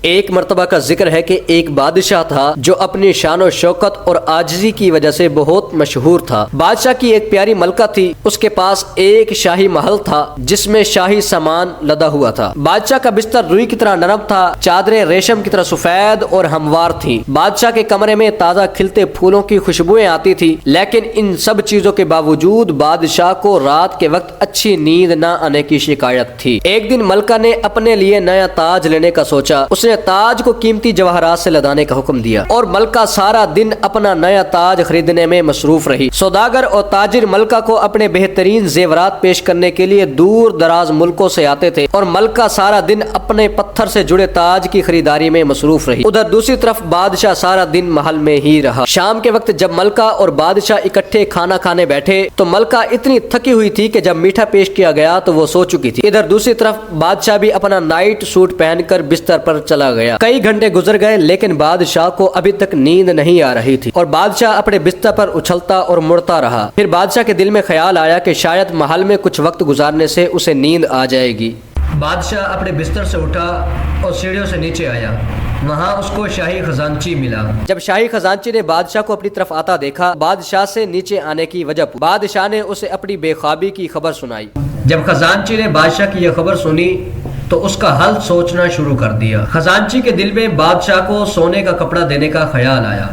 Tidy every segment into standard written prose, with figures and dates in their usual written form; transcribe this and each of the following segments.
ایک مرتبہ کا ذکر ہے کہ ایک بادشاہ تھا جو اپنی شان و شوکت اور عاجزی کی وجہ سے بہت مشہور تھا۔ بادشاہ کی ایک پیاری ملکہ تھی، اس کے پاس ایک شاہی محل تھا جس میں شاہی سامان لدا ہوا تھا۔ بادشاہ کا بستر روئی کی طرح نرم تھا، چادریں ریشم کی طرح سفید اور ہموار تھیں۔ بادشاہ کے کمرے میں تازہ کھلتے پھولوں کی خوشبوئیں آتی تھی، لیکن ان سب چیزوں کے باوجود بادشاہ کو رات کے وقت اچھی نیند نہ آنے کی شکایت تھی۔ ایک دن ملکہ نے اپنے لیے نیا تاج لینے کا سوچا۔ اس نے تاج کو قیمتی جواہرات سے لدانے کا حکم دیا اور ملکہ سارا دن اپنا نیا تاج خریدنے میں مصروف رہی۔ سوداگر اور تاجر ملکہ کو اپنے بہترین زیورات پیش کرنے کے لیے دور دراز ملکوں سے آتے تھے اور ملکہ سارا دن اپنے پتھر سے جڑے تاج کی خریداری میں مصروف رہی۔ ادھر دوسری طرف بادشاہ سارا دن محل میں ہی رہا۔ شام کے وقت جب ملکہ اور بادشاہ اکٹھے کھانا کھانے بیٹھے تو ملکہ اتنی تھکی ہوئی تھی کہ جب میٹھا پیش کیا گیا تو وہ سو چکی تھی۔ ادھر دوسری طرف بادشاہ بھی اپنا نائٹ سوٹ پہن کر بستر پر چلا گیا۔ کئی گھنٹے گزر گئے لیکن بادشاہ کو ابھی تک نیند نہیں آ رہی تھی اور بادشاہ اپنے بستر پر اچھلتا اور مڑتا رہا۔ پھر بادشاہ کے دل میں خیال آیا کہ شاید محل میں کچھ وقت گزارنے سے اسے نیند آ جائے گی۔ بادشاہ اپنے بستر سے اٹھا اور سیڑھیوں سے نیچے آیا۔ وہاں اس کو شاہی خزانچی ملا۔ جب شاہی خزانچی نے بادشاہ کو اپنی طرف آتا دیکھا، بادشاہ سے نیچے آنے کی وجہ پوچھی۔ بادشاہ نے اسے اپنی بے خوابی کی خبر سنائی۔ جب خزانچی نے بادشاہ کی یہ خبر سنی تو اس کا حل سوچنا شروع کر دیا۔ خزانچی کے دل میں بادشاہ کو سونے کا کپڑا دینے کا خیال آیا۔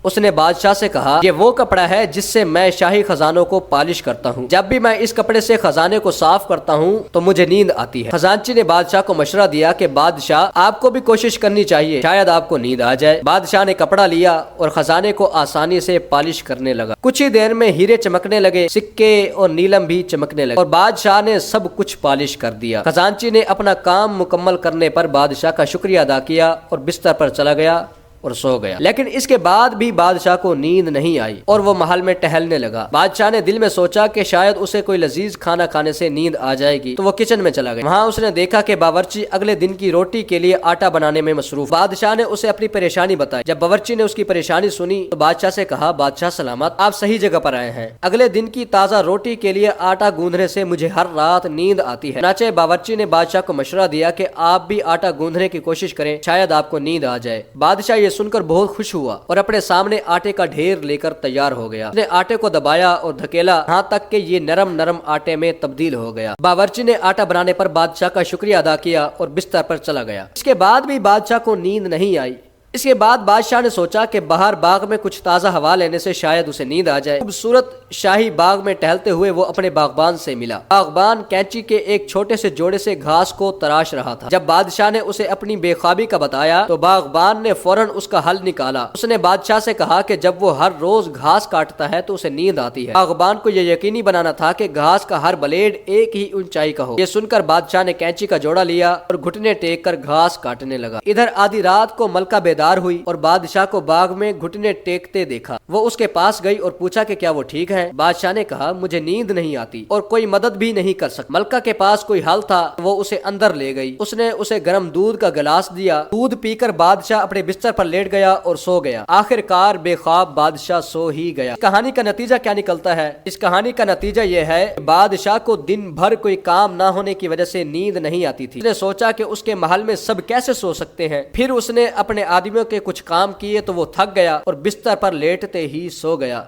اس نے بادشاہ سے کہا، یہ وہ کپڑا ہے جس سے میں شاہی خزانوں کو پالش کرتا ہوں۔ جب بھی میں اس کپڑے سے خزانے کو صاف کرتا ہوں تو مجھے نیند آتی ہے۔ خزانچی نے بادشاہ کو مشورہ دیا کہ بادشاہ آپ کو بھی کوشش کرنی چاہیے، شاید آپ کو نیند آ جائے۔ بادشاہ نے کپڑا لیا اور خزانے کو آسانی سے پالش کرنے لگا۔ کچھ ہی دیر میں ہیرے چمکنے لگے، سکے اور نیلم بھی چمکنے لگے اور بادشاہ نے سب کچھ پالش کر دیا۔ خزانچی نے اپنا کام مکمل کرنے پر بادشاہ کا شکریہ ادا کیا اور بستر پر چلا گیا اور سو گیا۔ لیکن اس کے بعد بھی بادشاہ کو نیند نہیں آئی اور وہ محل میں ٹہلنے لگا۔ بادشاہ نے دل میں سوچا کہ شاید اسے کوئی لذیذ کھانا کھانے سے نیند آ جائے گی تو وہ کچن میں چلا گیا۔ وہاں اس نے دیکھا کہ باورچی اگلے دن کی روٹی کے لیے آٹا بنانے میں مصروف۔ بادشاہ نے اسے اپنی پریشانی بتائی۔ جب باورچی نے اس کی پریشانی سنی تو بادشاہ سے کہا، بادشاہ سلامت، آپ صحیح جگہ پر آئے ہیں۔ اگلے دن کی تازہ روٹی کے لیے آٹا گوندھنے سے مجھے ہر رات نیند آتی ہے۔ چنانچہ باورچی نے بادشاہ کو مشورہ دیا کہ آپ بھی آٹا گوندھنے کی کوشش کریں، شاید آپ کو نیند آ جائے۔ بادشاہ یہ سن کر بہت خوش ہوا اور اپنے سامنے آٹے کا ڈھیر لے کر تیار ہو گیا۔ اس نے آٹے کو دبایا اور دھکیلا یہاں تک کہ یہ نرم نرم آٹے میں تبدیل ہو گیا۔ باورچی نے آٹا بنانے پر بادشاہ کا شکریہ ادا کیا اور بستر پر چلا گیا۔ اس کے بعد بھی بادشاہ کو نیند نہیں آئی۔ اس کے بعد بادشاہ نے سوچا کہ باہر باغ میں کچھ تازہ ہوا لینے سے شاید اسے نیند آ جائے۔ خوبصورت شاہی باغ میں ٹہلتے ہوئے وہ اپنے باغبان سے ملا۔ باغبان کینچی کے ایک چھوٹے سے جوڑے سے گھاس کو تراش رہا تھا۔ جب بادشاہ نے اسے اپنی بے خوابی کا بتایا تو باغبان نے فوراً اس کا حل نکالا۔ اس نے بادشاہ سے کہا کہ جب وہ ہر روز گھاس کاٹتا ہے تو اسے نیند آتی ہے۔ باغبان کو یہ یقینی بنانا تھا کہ گھاس کا ہر بلیڈ ایک ہی اونچائی کا ہو۔ یہ سن کر بادشاہ نے کینچی کا جوڑا لیا اور گھٹنے ٹیک کر گھاس کاٹنے لگا۔ ادھر آدھی رات کو ملکہ بیدار ہوئی اور بادشاہ کو باغ میں گھٹنے ٹیکتے دیکھا۔ وہ اس کے پاس گئی اور پوچھا کہ کیا وہ ٹھیک ہے؟ بادشاہ نے کہا، مجھے نیند نہیں آتی اور کوئی مدد بھی نہیں کر سکتا۔ ملکہ کے پاس کوئی حل تھا، وہ اسے اندر لے گئی۔ اس نے اسے گرم دودھ کا گلاس دیا۔ دودھ پی کر بادشاہ اپنے بستر پر لیٹ گیا اور سو گیا۔ آخر کار بے خواب بادشاہ سو ہی گیا۔ اس کہانی کا نتیجہ کیا نکلتا ہے؟ اس کہانی کا نتیجہ یہ ہے کہ بادشاہ کو دن بھر کوئی کام نہ ہونے کی وجہ سے نیند نہیں آتی تھی۔ اس نے سوچا کہ اس کے محل میں سب کیسے سو سکتے ہیں۔ پھر اس نے اپنے آدمیوں کے کچھ کام کیے تو وہ تھک گیا اور بستر پر لیٹتے ہی سو گیا۔